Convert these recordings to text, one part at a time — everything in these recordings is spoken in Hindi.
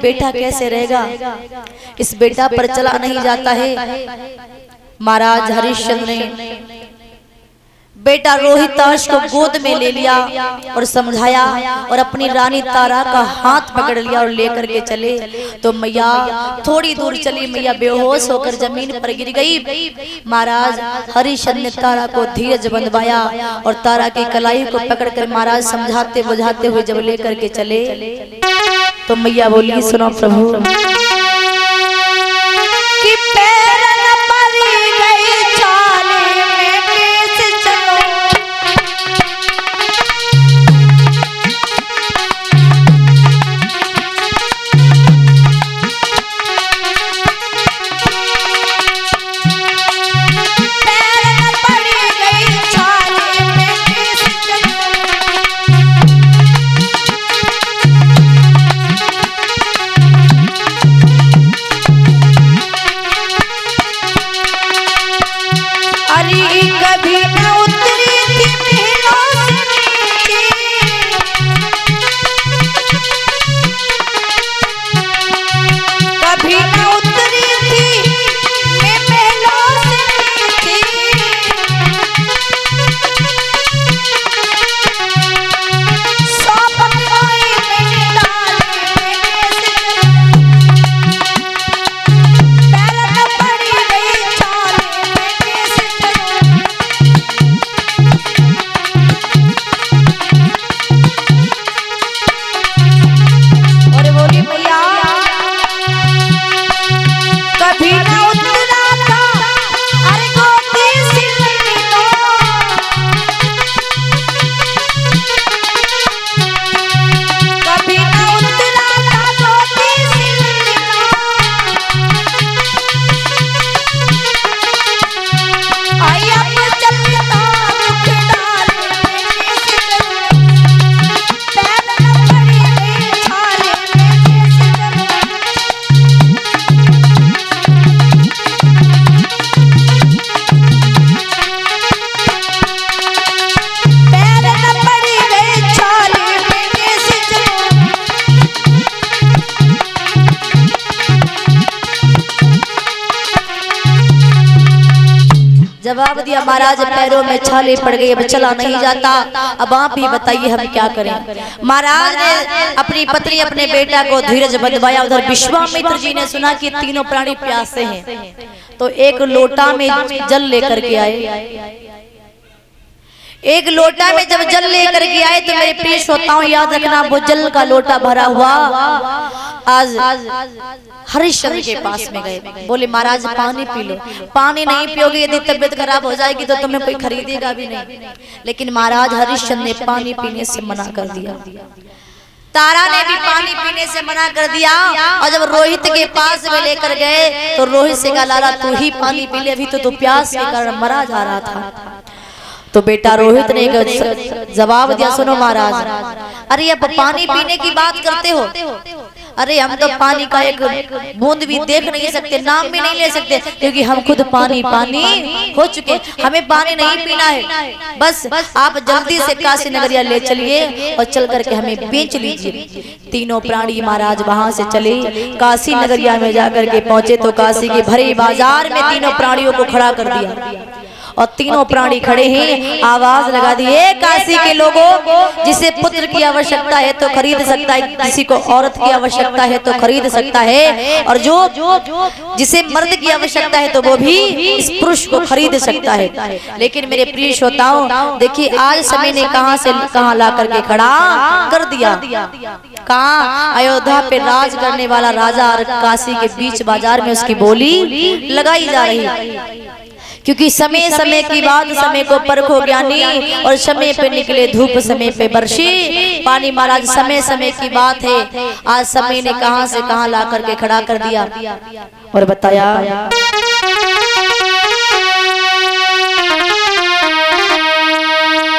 बेटा कैसे रहेगा, इस बेटा पर चला नहीं जाता है। महाराज हरिश्चंद्र ने बेटा रोहिताश को गोद में ले लिया और समझाया और अपनी रानी तारा का हाथ पकड़ लिया और लेकर के चले। तो मैया थोड़ी दूर चली, मैया बेहोश होकर जमीन पर गिर गई। महाराज हरिश्चंद्र ने तारा को धीरज बंधवाया और तारा की कलाई को पकड़कर महाराज समझाते बुझाते हुए जब लेकर के चले तो मैया बोली, सुनो प्रभु कि पैर न पड़ी गई चाले में कैसे चलो, पैर न पड़ी गई चाले में कैसे चलो। कभी न उतरी थी महलों से नीचे, कभी न उतरी थी मैं महलों से नीचे, सौंप गई मैंने डाले में कैसे पैर न पड़ी गई चाले में कैसे कभी न उतरा था अरे गोदी सिलनी लो, कभी न उतरा था गोदी सिलनी लो, आई अब चलता रुख डाले में कैसे चलूं, पैर न पड़ी गई छाले में कैसे चलूं। जवाब दिया, महाराज पैरों में छाले पड़ गए, अब चला नहीं जाता, अब आप ही बताइए हम क्या करें। महाराज ने अपनी पत्नी अपने बेटा को धीरज बंधवाया। उधर विश्वामित्र जी ने सुना कि तीनों प्राणी प्यासे हैं तो एक लोटा में जल लेकर के आए। एक लोटा में जब जल लेकर के आए तो मेरे प्रिय श्रोताओं याद रखना, वो जल का लोटा भरा हुआ आज हरिश्चंद्र के पास में गए। बोले महाराज पानी पी लो, पानी नहीं पियोगे यदि तबीयत खराब हो जाएगी तो तुम्हें कोई खरीदेगा भी नहीं। लेकिन महाराज हरिश्चंद्र ने पानी पीने से मना कर दिया, तारा ने भी पानी पीने से मना कर दिया। और जब रोहित के पास में लेकर गए तो रोहित से कहा, लाला तू ही पानी पी ले, अभी तो तू प्यास के कारण मरा जा रहा था। तो बेटा रोहित ने जवाब दिया, सुनो महाराज, अरे अब पानी पीने की बात करते हो, अरे हम तो पानी का एक बूंद भी देख नहीं सकते, नाम भी नहीं ले सकते, क्योंकि हम खुद पानी पानी हो चुके, हमें पानी नहीं पीना है। बस आप जल्दी से काशी नगरिया ले चलिए और चल करके हमें बेच लीजिए। तीनों प्राणी महाराज वहां से चले, काशी नगरिया में जाकर के पहुंचे तो काशी के भरे बाजार में तीनों प्राणियों को खड़ा कर दिया और तीनों प्राणी खड़े हैं, आवाज लगा दी, काशी के लोगों, जिसे पुत्र की आवश्यकता है तो खरीद सकता है, किसी को औरत की आवश्यकता है तो खरीद सकता है, और जो जिसे मर्द की आवश्यकता है तो वो भी इस पुरुष को खरीद सकता है। लेकिन मेरे प्रिय श्रोताओं देखिए, आज समय ने कहां से कहां ला करके खड़ा कर दिया। कहां अयोध्या पे राज करने वाला राजा और काशी के बीच बाजार में उसकी बोली लगाई जा रही है, क्योंकि समय समय की बात समय को परखो ज्ञानी, और समय पे निकले धूप समय पे बरसी पानी। महाराज समय समय की बात है, आज समय ने कहां से कहां ला करके खड़ा कर दिया और बताया,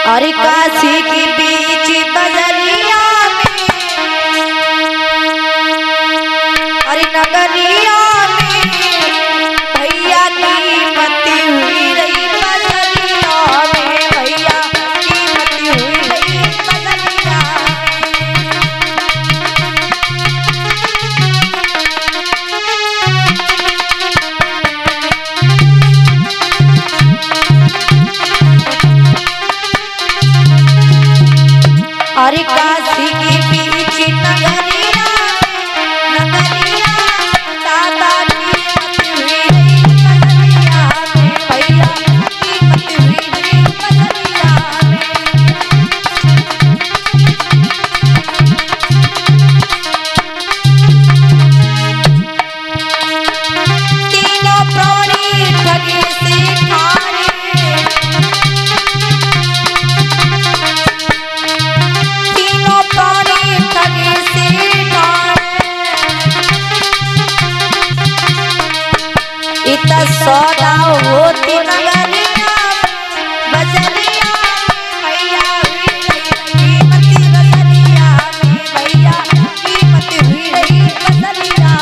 अरे काशी के बीच बजरिया में, अरे नगरिया में भैया की मती हुई रही बजरिया में, भैया की मती हुई रही बजरिया में। इतना सौदा होती नगरिया बजरिया भैया हुई कीमती बजरिया में भैया कीमती हुई रही बजरिया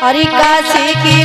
हरि काशी की